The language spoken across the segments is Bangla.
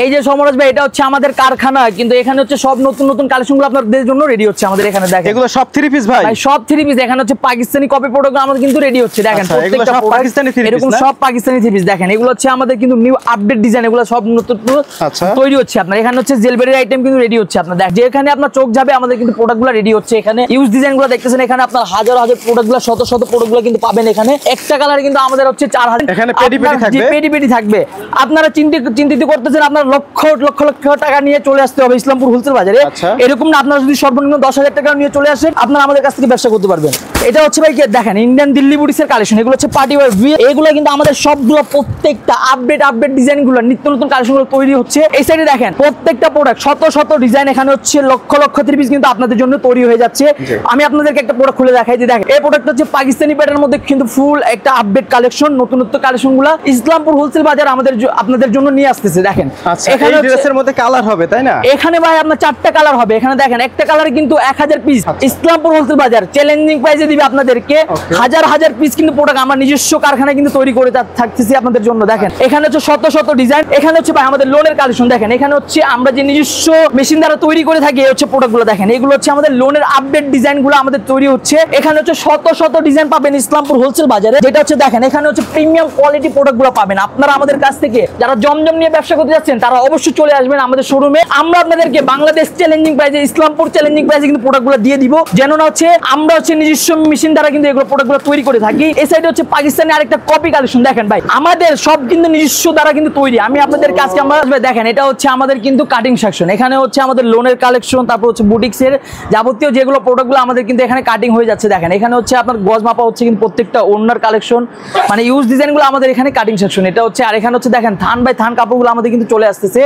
এই যে সমরাজ ভাই, এটা হচ্ছে আমাদের কারখানা, কিন্তু এখানে হচ্ছে সব নতুন নতুন কালেকশনগুলো আপনাদের জন্য রেডি হচ্ছে আমাদের এখানে। দেখেন এগুলো সব 3 পিস ভাই, সব 3 পিস। এখানে হচ্ছে পাকিস্তানি কপি প্রোডাক্ট আমাদের কিন্তু রেডি হচ্ছে। দেখেন প্রত্যেকটা সব পাকিস্তানি 3 পিস, এরকম সব পাকিস্তানি 3 পিস। দেখেন এগুলো হচ্ছে আমাদের কিন্তু নিউ আপডেট ডিজাইন, এগুলো সব নতুন তৈরি হচ্ছে আপনার। এখানে হচ্ছে জেলবেরি আইটেম কিন্তু রেডি হচ্ছে আপনার। দেখেন যেখানে আপনার চোখ যাবে আমাদের কিন্তু প্রোডাক্টগুলো রেডি হচ্ছে। এখানে ইউজ ডিজাইনগুলো দেখতেছেন, এখানে আপনার হাজার হাজার প্রোডাক্টগুলো শত শত প্রোডাক্টগুলো কিন্তু পাবেন এখানে। একটা কালার কিন্তু আমাদের হচ্ছে 4000। এখানে পেটি পেটি থাকবে, পেটি পেটি থাকবে। আপনারা চিন্তিত করতেছেন আপনারা লক্ষ লক্ষ লক্ষ টাকা নিয়ে চলে আসতে হবে ইসলামপুর হোলসেল বাজারে। এরকম না, আপনারা যদি সর্বনিম্ন 10000 টাকা নিয়ে চলে আসেন আপনারা আমাদের কাছ থেকে ব্যবসা করতে পারবেন। এটা হচ্ছে ভাই দেখেন ইন্ডিয়ান দিল্লি বুটিক্সের কালেকশন। এগুলো হচ্ছে পার্টি ওয়্যার, এগুলো কিন্তু আমাদের সবগুলো প্রত্যেকটা আপডেট ডিজাইনগুলো নিত্য নতুন কালেকশনগুলো তৈরি হচ্ছে। এই সাইডে দেখেন প্রত্যেকটা প্রোডাক্ট শত শত ডিজাইন, এখানে হচ্ছে লক্ষ লক্ষ 3 পিস কিন্তু আপনাদের জন্য তৈরি হয়ে যাচ্ছে। আমি আপনাদেরকে একটা প্রোডাক্ট খুলে দেখাই যে দেখেন এই প্রোডাক্টটা হচ্ছে পাকিস্তানি প্যাটার্নের মধ্যে কিন্তু ফুল একটা আপডেট কালেকশন। নতুন কালেকশনগুলো ইসলামপুর হোলসেল বাজার আমাদের আপনাদের জন্য নিয়ে আসতেছে। দেখেন এখানে ড্রেসের মধ্যে কালার হবে তাই না? এখানে ভাই আপনার 4টা কালার হবে। এখানে দেখেন একটা কালার কিন্তু 1000 পিস। ইসলামপুর হোলসেল বাজার চ্যালেঞ্জিং প্রাইসে দিবে আপনাদেরকে হাজার হাজার পিস কিন্তু প্রোডাক্ট আমরা নিজস্ব কারখানায় কিন্তু তৈরি করে থাকতেছি আপনাদের জন্য। দেখেন এখানে হচ্ছে শত শত ডিজাইন। এখানে হচ্ছে ভাই আমাদের লোনের কালেকশন। দেখেন এখানে হচ্ছে আমরা যে নিজস্ব মেশিন দ্বারা তৈরি করে থাকি এই হচ্ছে প্রোডাক্টগুলো। দেখেন এগুলো হচ্ছে আমাদের লোনের আপডেট ডিজাইনগুলো আমাদের তৈরি হচ্ছে। এখানে হচ্ছে শত শত ডিজাইন পাবেন ইসলামপুর হোলসেল বাজারে, যেটা হচ্ছে দেখেন এখানে হচ্ছে প্রিমিয়াম কোয়ালিটি প্রোডাক্টগুলো পাবেন। আপনারা আমাদের কাছ থেকে যারা জমজম নিয়ে ব্যবসা করতে যাচ্ছেন তারা অবশ্যই চলে আসবেন আমাদের শোরুমে। আমরা আপনাদেরকে বাংলাদেশ চ্যালেঞ্জিং প্রাইসে, ইসলামপুর চ্যালেঞ্জিং প্রাইসে কিন্তু প্রোডাক্টগুলো দিয়ে দিব, যেন না হচ্ছে আমরা হচ্ছে নিজস্ব মেশিন দ্বারা কিন্তু এগুলো প্রোডাক্টগুলো তৈরি করে থাকি। এই সাইডে হচ্ছে পাকিস্তানি আরেকটা কপি কালেকশন। দেখেন ভাই আমাদের সব কিন্তু নিজস্ব দ্বারা কিন্তু তৈরি। আমি আপনাদের কাছে আমরা দেখেন এটা হচ্ছে আমাদের কিন্তু কাটিং সেকশন। এখানে হচ্ছে আমাদের লোনের কালেকশন, তারপর হচ্ছে বুটিক্সের যাবতীয় যেগুলো প্রোডাক্টগুলো আমাদের কিন্তু এখানে কাটিং হয়ে যাচ্ছে। দেখেন এখানে হচ্ছে আপনার গজ মাপা হচ্ছে কিন্তু প্রত্যেকটা ওনার কালেকশন, মানে ইউজ ডিজাইনগুলো আমাদের এখানে কাটিং সেকশন। এটা হচ্ছে আর এখানে হচ্ছে দেখেন থান বাই থান কাপড়গুলো আমাদের কিন্তু চলে আসতেছে।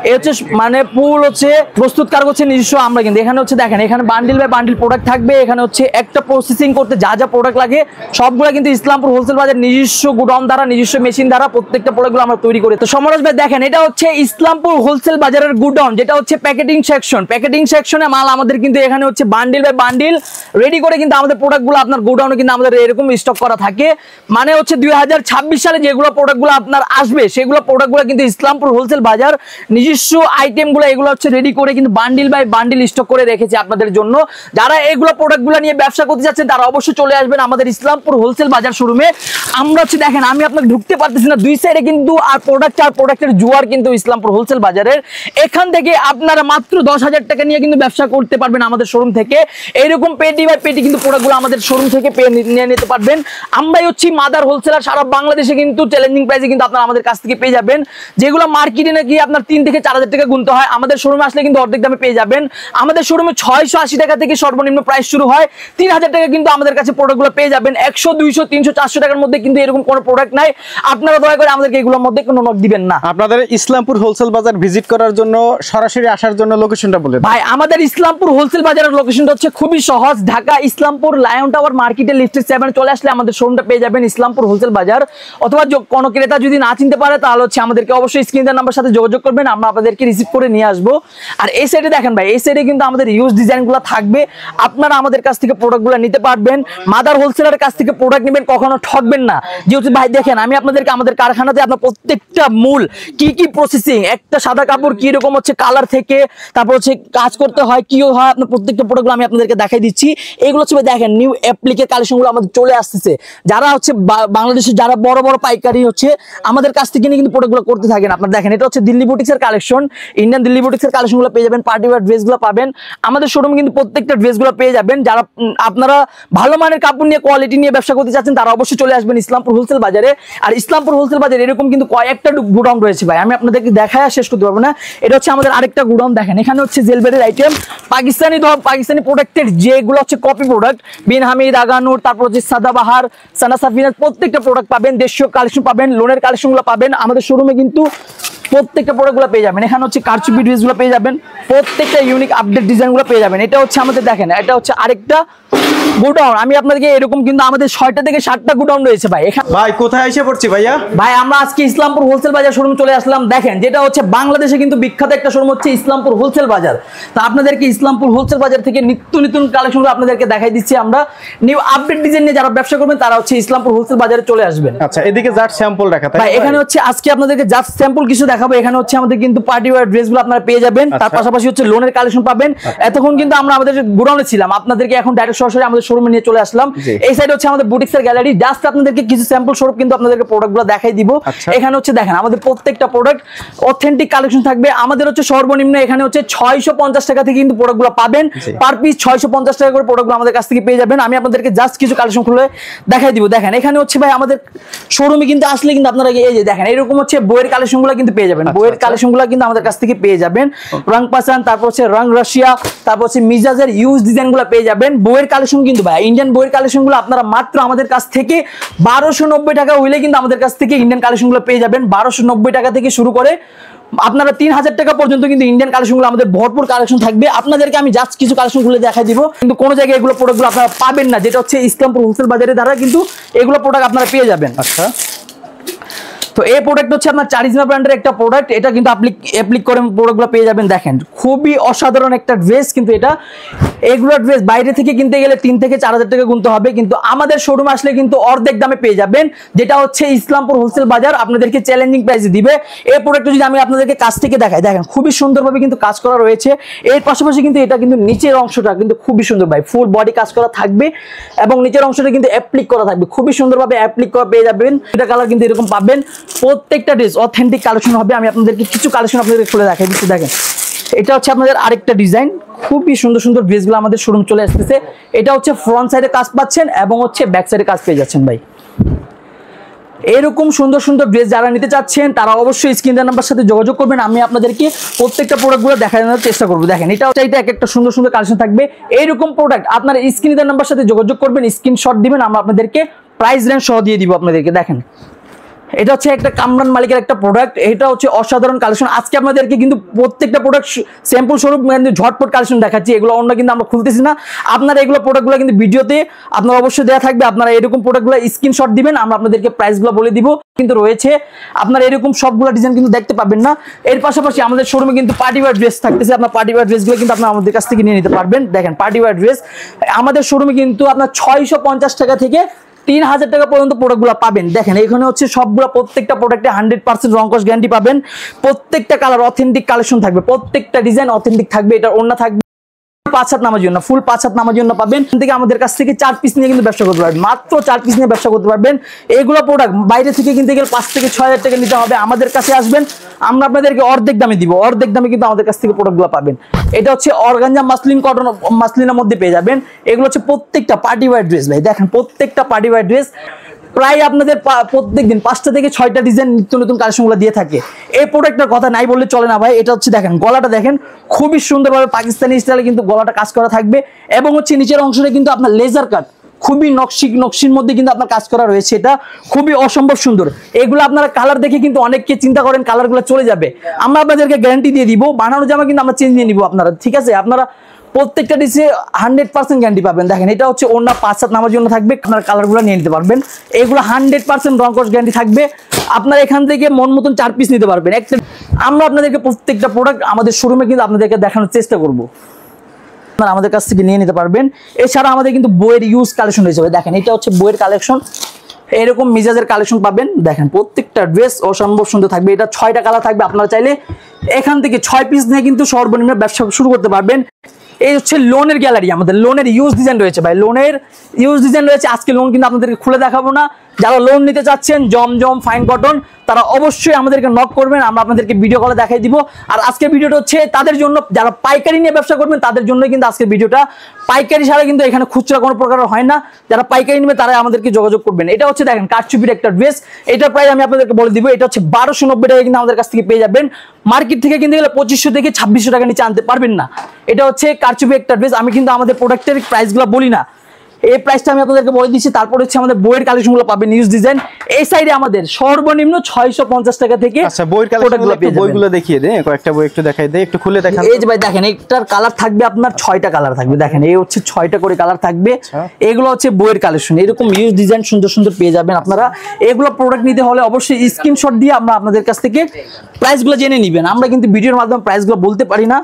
এই হচ্ছে মানে ফুল হচ্ছে প্রস্তুতকারক হচ্ছে নিজস্ব আমরা কিন্তু। এখানে হচ্ছে দেখেন এখানে বান্ডিল বাই বান্ডিল প্রোডাক্ট থাকবে। এখানে হচ্ছে একটা প্রসেসিং করতে যা যা প্রোডাক্ট লাগে সবগুলো কিন্তু ইসলামপুর হোলসেল বাজার নিজস্ব গুডাউন দ্বারা, নিজস্ব মেশিন দ্বারা প্রত্যেকটা প্রোডাক্টগুলো আমরা তৈরি করি। তো সমরাজ ভাই দেখেন এটা হচ্ছে ইসলামপুর হোলসেল বাজারের গুডাউন, যেটা হচ্ছে প্যাকেটিং সেকশন। প্যাকেটিং সেকশনে মাল আমাদের কিন্তু এখানে হচ্ছে বান্ডিল বাই বান্ডিল রেডি করে কিন্তু আমাদের প্রোডাক্টগুলো আপনার গোডাউনে কিন্তু আমাদের এরকম স্টক করা থাকে। মানে হচ্ছে 2026 সালে যেগুলো প্রোডাক্টগুলো আপনার আসবে সেগুলো প্রোডাক্টগুলো কিন্তু ইসলামপুর হোলসেল বাজার নিজস্ব আইটেমগুলো এগুলো হচ্ছে রেডি করে কিন্তু বান্ডিল বাই বান্ডিল স্টক করে রেখেছে আপনাদের জন্য। যারা এগুলো প্রোডাক্টগুলো নিয়ে ব্যবসা করতে যাচ্ছেন তারা অবশ্যই চলে আসবেন আমাদের ইসলামপুর হোলসেল বাজার শোরুমে। আমরা হচ্ছে দেখেন আমি আপনাকে ঢুকতে পারতেছি না, দুই সাইডে কিন্তু আর প্রোডাক্টের জুয়ার কিন্তু ইসলামপুর হোলসেল বাজারের। এখান থেকে আপনারা মাত্র 10,000 টাকা নিয়ে কিন্তু ব্যবসা করতে পারবেন আমাদের শোরুম থেকে। এইরকম পেটি বাই পেটি কিন্তু প্রোডাক্টগুলো আমাদের শোরুম থেকে নিয়ে নিতে পারবেন। আমরাই হচ্ছি মাদার হোলসেলার, সারা বাংলাদেশে কিন্তু চ্যালেঞ্জিং প্রাইসে কিন্তু আপনারা আমাদের কাছ থেকে পেয়ে যাবেন। যেগুলো মার্কেটে নাকি আপনার 3 থেকে 4000 টাকা গুনতে হয়, আমাদের শোরুমে আসলে কিন্তু অর্ধেক দামে পেয়ে যাবেন। আমাদের শোরুমে 680 টাকা থেকে সর্বনিম্ন প্রাইস শুরু হয়, 3000 টাকা কিন্তু আমাদের কাছে প্রোডাক্টগুলো পেয়ে যাবেন। 100, 200, 300, 400 টাকার মধ্যে কিন্তু এরকম কোনো প্রোডাক্ট নাই। আপনারা দয়া করে আমাদেরকে এগুলোর মধ্যে কোনো নক দিবেন না। আপনাদের ইসলামপুর হোলসেল বাজার ভিজিট করার জন্য, সরাসরি আসার জন্য লোকেশনটা বলে দেন ভাই। আমাদের ইসলামপুর হোলসেল বাজারের লোকেশনটা হচ্ছে খুবই সহজ, ঢাকা ইসলামপুর লায়ন টাওয়ার মার্কেটের লিফটের 7 চলে আসলে আমাদের শোরুমটা পেয়ে যাবেন ইসলামপুর হোলসেল বাজার। অথবা কোনো ক্রেতা যদি না চিনতে পারে তাহলে হচ্ছে আমাদেরকে অবশ্যই স্ক্রিনের নাম্বার সাথে যোগাযোগ করবেন, আমরা আপনাদেরকে রিসিভ করে নিয়ে আসবো। আর এই সাইডে দেখেন ভাই, এই সাইডে কিন্তু আমাদের ইউজ ডিজাইনগুলো থাকবে, আপনারা আমাদের কাছ থেকে প্রোডাক্টগুলো নিতে পারবেন। মাদার হোলসেলারের কাছ থেকে প্রোডাক্ট নেবেন, কখনো ঠকবেন না। যেহেতু ভাই দেখেন আমি আপনাদেরকে আমাদের কারখানাতে আপনার প্রত্যেকটা মূল কি প্রসেসিং, একটা সাদা কাপড় কি রকম হচ্ছে কালার থেকে তারপর হচ্ছে কাজ করতে হয় কি হয়, আপনার প্রত্যেকটা প্রোডাক্টগুলো আমি আপনাদেরকে দেখাই দিচ্ছি। এগুলো হচ্ছে দেখেন নিউ অ্যাপ্লিকের কালেকশনগুলো আমাদের চলে আসতেছে। যারা হচ্ছে বাংলাদেশের যারা বড় বড় পাইকারি হচ্ছে আমাদের কাছ থেকে নিয়ে কিন্তু প্রোডাক্টগুলো করতে থাকেন। আপনার দেখেন এটা হচ্ছে দিল্লি বুটিক্সের কালেকশন, ইন্ডিয়ান দিল্লি বুটিক্সের কালেকশনগুলো পেয়ে যাবেন, পার্টি ওয়্যার ড্রেসগুলো পাবেন আমাদের শোরুমে কিন্তু প্রত্যেকটা ড্রেসগুলো পেয়ে যাবেন। যারা আপনারা ভালো মানের কাপড় নিয়ে কোয়ালিটি নিয়ে ব্যবসা করতে চাচ্ছেন তারা অবশ্যই চলে আসবেন ইসলামপুর হোলসেল বাজারে। আর ইসলামপুর হোলসেল বাজারে এরকম কিন্তু কয়েকটা গুডাউন রয়েছে ভাই, আমি আপনাদেরকে দেখায় শেষ করতে পারবো না। এটা হচ্ছে আমাদের আরেকটা গুডাউন। দেখেন এখানে হচ্ছে জেলবেরির আইটেম, পাকিস্তানি প্রোডাক্টের যেগুলো হচ্ছে কপি প্রোডাক্ট, বিন হামিদ, আগানুর, তারপর হচ্ছে সাদাবাহার, সানা সাফিনার প্রত্যেকটা প্রোডাক্ট পাবেন, দেশীয় কালেকশন পাবেন, লোনের কালেকশনগুলো পাবেন আমাদের শোরুমে কিন্তু প্রত্যেকটা প্রোডাক্টগুলো পেয়ে যাবেন। এখানে হচ্ছে কারচুপি ড্রেসগুলো পেয়ে যাবেন, প্রত্যেকটা ইউনিক আপডেট ডিজাইনগুলো পেয়ে যাবেন। এটা হচ্ছে আমাদের দেখেন এটা হচ্ছে আরেকটা গোডাউন, আমি আপনাদেরকে এরকম কিন্তু আমাদের 6টা থেকে 7টা গোডাউন রয়েছে ভাই। এখানে ভাই কোথায় এসে পড়ছি ভাইয়া? ভাই আমরা আজকে ইসলামপুর হোলসেল বাজার শোরুম চলে আসলাম। দেখেন যেটা হচ্ছে বাংলাদেশে কিন্তু বিখ্যাত একটা শোরুম হচ্ছে ইসলামপুর হোলসেল বাজার। তো আপনাদেরকে ইসলামপুর হোলসেল বাজার থেকে নিত্য নতুন কালেকশনগুলো আপনাদেরকে দেখাই দিচ্ছি আমরা। নিউ আপডেট ডিজাইন নিয়ে যারা ব্যবসা করবেন তারা হচ্ছে ইসলামপুর হোলসেল বাজারে চলে আসবেন। আচ্ছা, এদিকে জাস্ট স্যাম্পল দেখা তাই ভাই এখানে হচ্ছে আজকে আপনাদেরকে জাস্ট স্যাম্পল কিছু দেখাবো। এখানে হচ্ছে আমাদের কিন্তু পার্টি ওয়্যার ড্রেসগুলো আপনারা পেয়ে যাবেন। তার পাশাপাশি হচ্ছে লোনের কালেকশন পাবেন। এতক্ষণ কিন্তু আমরা আমাদের গোডাউনে ছিলাম, আপনাদেরকে এখন ডাইরেক্ট সরাসরি আমাদের শোরুমে নিয়ে চলে আসলাম। এই সাইডে হচ্ছে আমাদের বুটিক্সের গ্যালারি। জাস্ট আপনাদেরকে কিছু স্যাম্পল স্বরূপ কিন্তু আপনাদেরকে প্রোডাক্টগুলো দেখাই দিব। এখানে হচ্ছে দেখেন আমাদের প্রত্যেকটা প্রোডাক্ট অথেন্টিক কালেকশন থাকবে। আমাদের হচ্ছে সর্বনিম্ন এখানে হচ্ছে 650 টাকা থেকে কিন্তু প্রোডাক্টগুলো পাবেন। পার পিস 650 টাকা করে প্রোডাক্টগুলো আমাদের কাছ থেকে পেয়ে যাবেন। আমি আপনাদেরকে জাস্ট কিছু কালেকশন খুলে দেখাই দিব। দেখেন এখানে হচ্ছে ভাই আমাদের শোরুমে কিন্তু আসলে কিন্তু আপনারা এই যে দেখেন এরকম হচ্ছে বইয়ের কালেকশনগুলো কিন্তু পেয়ে যাবেন। বইয়ের কালেকশনগুলো কিন্তু আমাদের কাছ থেকে পেয়ে যাবেন। রং পাসান, তারপর হচ্ছে রং রাশিয়া, তারপর হচ্ছে মিজাজের ইউজ ডিজাইনগুলো পেয়ে যাবেন। বইয়ের কালেকশন কিন্তু ভাই ইন্ডিয়ান বইয়ের কালেকশনগুলো আপনারা মাত্র আমাদের কাছ থেকে 1290 টাকা হইলে কিন্তু আমাদের কাছ থেকে ইন্ডিয়ান কালেকশনগুলো পেয়ে যাবেন। 1290 টাকা থেকে শুরু করে আপনারা 3000 টাকা পর্যন্ত কিন্তু ইন্ডিয়ান কালেকশনগুলো আমাদের ভরপুর কালেকশন থাকবে। আপনাদেরকে আমি জাস্ট কিছু কালেকশনগুলো দেখাই দিব, কিন্তু কোনো জায়গায় এগুলো প্রোডাক্টগুলো আপনারা পাবেন না, যেটা হচ্ছে ইসলামপুর হোলসেল বাজারের দ্বারা কিন্তু এগুলো প্রোডাক্ট আপনারা পেয়ে যাবেন। আচ্ছা, তো এই প্রোডাক্ট হচ্ছে আপনার চারিজমা ব্র্যান্ডের একটা প্রোডাক্ট। এটা কিন্তু অ্যাপ্লিক করে প্রোডাক্টগুলো পেয়ে যাবেন। দেখেন খুবই অসাধারণ একটা ড্রেস কিন্তু এটা। এগুলো ড্রেস বাইরে থেকে কিনতে গেলে 3 থেকে 4000 টাকা গুনতে হবে, কিন্তু আমাদের শোরুমে আসলে কিন্তু অর্ধেক দামে পেয়ে যাবেন, যেটা হচ্ছে ইসলামপুর হোলসেল বাজার আপনাদেরকে চ্যালেঞ্জিং প্রাইসে দিবে। এই প্রোডাক্টটা যদি আমি আপনাদেরকে কাছ থেকে দেখাই, দেখেন খুবই সুন্দরভাবে কিন্তু কাজ করা রয়েছে। এর পাশাপাশি কিন্তু এটা কিন্তু নিচের অংশটা কিন্তু খুবই সুন্দর ভাই, ফুল বডি কাজ করা থাকবে এবং নিচের অংশটা কিন্তু অ্যাপ্লিক করা থাকবে, খুবই সুন্দরভাবে অ্যাপ্লিক করা পেয়ে যাবেন। এটা কালার কিন্তু এরকম পাবেন। প্রত্যেকটা ড্রেস অথেন্টিক কালেকশন হবে। আমি আপনাদেরকে কিছু কালেকশন আপনাদের খুলে দেখাই দিচ্ছি। দেখেন এটা হচ্ছে আপনাদের আরেকটা ডিজাইন, খুবই সুন্দর সুন্দর ড্রেসগুলো আমাদের শোরুম চলে আসতেছে। এটা হচ্ছে ফ্রন্ট সাইডে কাজ পাচ্ছেন এবং হচ্ছে ব্যাক সাইডে কাজ পেয়ে যাচ্ছেন ভাই। এরকম সুন্দর সুন্দর ড্রেস যারা নিতে চাচ্ছেন তারা অবশ্যই স্ক্রিন নাম্বার সাথে যোগাযোগ করবেন। আমি আপনাদেরকে প্রত্যেকটা প্রোডাক্টগুলো দেখানোর চেষ্টা করবো। দেখেন এটা হচ্ছে এক একটা সুন্দর সুন্দর কালেকশন থাকবে। এইরকম প্রোডাক্ট আপনারা স্ক্রিন নাম্বার সাথে যোগাযোগ করবেন, স্ক্রিনশট দিবেন, আমরা আপনাদেরকে প্রাইস রেঞ্জ সহ দিয়ে দিব আপনাদেরকে। দেখেন এটা হচ্ছে একটা কামরান মালিকের একটা প্রোডাক্ট। এটা হচ্ছে অসাধারণ কালেকশন। আজকে আপনাদেরকে কিন্তু প্রত্যেকটা প্রোডাক্ট স্যাম্পল স্বরূপ কিন্তু ঝটপট কালেকশন দেখাচ্ছি। এগুলো অন্য কিন্তু আমরা খুলতেছি না। আপনারা এগুলো প্রোডাক্টগুলো কিন্তু ভিডিওতে আপনারা অবশ্যই দেওয়া থাকবে। আপনারা এরকম প্রোডাক্টগুলো স্ক্রিনশট দিবেন, আমরা আপনাদেরকে প্রাইসগুলো বলে দিব। কিন্তু রয়েছে আপনারা এরকম সবগুলো ডিজাইন কিন্তু দেখতে পাবেন না। এর পাশাপাশি আমাদের শোরুমে কিন্তু পার্টি ওয়্যার ড্রেস থাকতেছে। আপনার পার্টি ওয়্যার ড্রেসগুলো কিন্তু আপনারা আমাদের কাছ থেকে নিয়ে নিতে পারবেন। দেখেন পার্টি ওয়্যার ড্রেস আমাদের শোরুমে কিন্তু আপনার 650 টাকা থেকে 3000 টাকা পর্যন্ত প্রোডাক্টগুলো পাবেন। দেখেন এখানে হচ্ছে সবগুলো প্রত্যেকটা প্রোডাক্টে 100% রংকশ গ্যারান্টি পাবেন। প্রত্যেকটা কালার অথেন্টিক কালেকশন থাকবে, প্রত্যেকটা ডিজাইন অথেন্টিক থাকবে। এটার ওড়না থাকবে 5 হাত নামার জন্য, ফুল 5 হাত নামার জন্য পাবেন। থেকে আমাদের কাছ থেকে 4 পিস নিয়ে কিন্তু ব্যবসা করতে পারবেন, মাত্র 4 পিস নিয়ে ব্যবসা করতে পারবেন। এইগুলো প্রোডাক্ট বাইরে থেকে কিনতে গেলে 5 থেকে 6000 টাকা নিতে হবে। আমাদের কাছে আসবেন, আমরা আপনাদেরকে অর্ধেক দামে দিব। অর্ধেক দামে কিন্তু আমাদের কাছ থেকে প্রোডাক্টগুলো পাবেন। এটা হচ্ছে অর্গানজা মাসলিন কটন মাসলিনের মধ্যে পেয়ে যাবেন। এগুলো হচ্ছে প্রত্যেকটা পার্টি ওয়্যার ড্রেস ভাই। দেখেন প্রত্যেকটা পার্টি ওয়্যার ড্রেস প্রায় আপনাদের প্রত্যেক দিন 5টা থেকে 6টা ডিজাইন নিত্য নতুন কালেকশনগুলো দিয়ে থাকে। এই প্রোডাক্টের কথা নাই বললে চলে না ভাই। এটা হচ্ছে দেখেন গলাটা দেখেন খুবই সুন্দরভাবে পাকিস্তানি স্টাইলে কিন্তু গলাটা কাজ করা থাকবে এবং হচ্ছে নিচের অংশটা কিন্তু আপনার লেজার কাট খুবই নকশির মধ্যে কিন্তু আপনার কাজ করা রয়েছে। এটা খুবই অসম্ভব সুন্দর। এগুলো আপনারা কালার দেখে কিন্তু অনেককে চিন্তা করেন কালারগুলো চলে যাবে, আমরা আপনাদেরকে গ্যারান্টি দিয়ে দিব। বানানো জামা কিন্তু আমরা চেঞ্জ নিয়ে নিব আপনারা, ঠিক আছে? আপনারা প্রত্যেকটা ডিসে 100% গ্যারান্টি পাবেন। দেখেন এটা হচ্ছে ওড়না 5 হাত নামার জন্য থাকবে, আপনারা কালারগুলো নিয়ে নিতে পারবেন। এগুলো 100% রংকশ গ্যারান্টি থাকবে। আপনারা এখান থেকে মন মতন 4 পিস নিতে পারবেন। একটা আমরা আপনাদেরকে প্রত্যেকটা প্রোডাক্ট আমাদের শোরুমে কিন্তু আপনাদেরকে দেখানোর চেষ্টা করব, আপনারা আমাদের কাছ থেকে নিয়ে নিতে পারবেন। এছাড়া আমাদের কিন্তু বইয়ের ইউজ কালেকশন রয়েছে। দেখেন এটা হচ্ছে বইয়ের কালেকশন, এরকম মিজাজের কালেকশন পাবেন। দেখেন প্রত্যেকটা ড্রেস অসম্ভব সুন্দর থাকবে। এটা 6টা কালার থাকবে। আপনারা চাইলে এখান থেকে 6 পিস নিয়ে কিন্তু সর্বনিম্ন ব্যবসা শুরু করতে পারবেন। এই হচ্ছে লোনের গ্যালারি, আমাদের লোনের ইউজ ডিজাইন রয়েছে ভাই। লোনের ইউজ ডিজাইন রয়েছে। আজকে লোন কিন্তু আপনাদেরকে খুলে দেখাবো না। যারা লোন নিতে চাচ্ছেন জমজম ফাইন কটন তারা অবশ্যই আমাদেরকে নক করবেন, আমরা আপনাদেরকে ভিডিও কলে দেখাই দিব। আর আজকের ভিডিওটা হচ্ছে তাদের জন্য যারা পাইকারি নিয়ে ব্যবসা করবেন তাদের জন্য কিন্তু আজকের ভিডিওটা। পাইকারি ছাড়া কিন্তু এখানে খুচরা কোনো প্রকার হয় না। যারা পাইকারি নেবে তারা আমাদেরকে যোগাযোগ করবেন। এটা হচ্ছে দেখেন কারচুপির একটা ড্রেস। এটা প্রায় আমি আপনাদেরকে বলে দিব, এটা হচ্ছে 1290 টাকা কিন্তু আমাদের কাছ থেকে পেয়ে যাবেন। মার্কেট থেকে কিনতে গেলে 2500 থেকে 2600 টাকা নিচে আনতে পারবেন না। এটা হচ্ছে কারচুপি একটা ড্রেস। আমি কিন্তু আমাদের প্রোডাক্টের প্রাইসগুলো বলি না। এই প্রাইসটা আমি আপনাদেরকে বলে দিচ্ছি। তারপর হচ্ছে আমাদের বইয়ের কালেকশনগুলো পাবেন নিউজ ডিজাইন। এই সাইডে আমাদের সর্বনিম্ন 650 টাকা থেকে আচ্ছা, বইয়ের কালেকশনগুলো বইগুলো দেখিয়ে দেন, কয়েকটা বই একটু দেখাই দেই, একটু খুলে দেখান। এই যে ভাই দেখেন, একটার কালার থাকবে আপনার 6টা কালার থাকবে। দেখেন এই হচ্ছে 6টা করে কালার থাকবে। এগুলো হচ্ছে বইয়ের কালেকশন, এরকম নিউজ ডিজাইন সুন্দর সুন্দর পেয়ে যাবেন আপনারা। এগুলো প্রোডাক্ট নিতে হলে অবশ্যই স্ক্রিনশট দিয়ে আমরা আপনাদের কাছ থেকে প্রাইসগুলো জেনে নেবেন। আমরা কিন্তু ভিডিওর মাধ্যমে প্রাইসগুলো বলতে পারি না,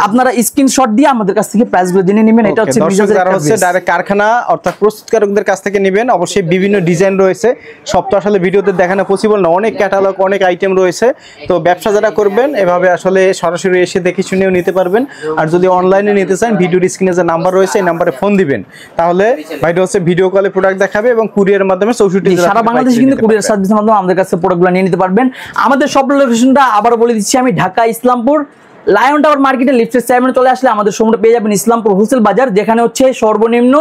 আপনারা স্ক্রিনশট দিয়ে আমাদের কাছ থেকে প্রাইসগুলো জেনে নেবেন। এটা হচ্ছে যারা হচ্ছে ডাইরেক্ট কারখানা অর্থাৎ প্রস্তুতকারকদের কাছ থেকে নেবেন। অবশ্যই বিভিন্ন ডিজাইন রয়েছে, সব তো আসলে ভিডিওতে দেখানো পসিবল না, অনেক ক্যাটালগ অনেক আইটেম রয়েছে। তো ব্যবসা যারা করবেন এভাবে আসলে সরাসরি এসে দেখে শুনেও নিতে পারবেন। আর যদি অনলাইনে নিতে চান ভিডিওর স্ক্রিনে যে নাম্বার রয়েছে এই নাম্বারে ফোন দিবেন, তাহলে ভাইটা হচ্ছে ভিডিও কলে প্রোডাক্ট দেখাবে এবং কুরিয়ারের মাধ্যমে 64 সারা বাংলাদেশে কিন্তু কুরিয়ার সার্ভিসের মাধ্যমে আমাদের কাছে প্রোডাক্টগুলো নিয়ে নিতে পারবেন। আমাদের সব লোকেশনটা আবার বলে দিচ্ছি আমি, ঢাকা ইসলামপুর লায়ন টাওয়ার মার্কেটে লিফটের 7 চলে আসলে আমাদের শোরুমে পেয়ে যাবেন ইসলামপুর হোলসেল বাজার, যেখানে হচ্ছে সর্বনিম্ন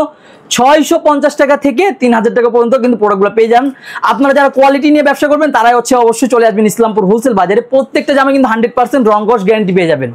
650 টাকা থেকে 3000 টাকা পর্যন্ত কিন্তু প্রোডাক্টগুলো পেয়ে যান। আপনারা যারা কোয়ালিটি নিয়ে ব্যবসা করবেন তারাই হচ্ছে অবশ্যই চলে আসবেন ইসলামপুর হোলসেল বাজারে। প্রত্যেকটা জামা কিন্তু 100% রং কস গ্যারান্টি পেয়ে যাবেন।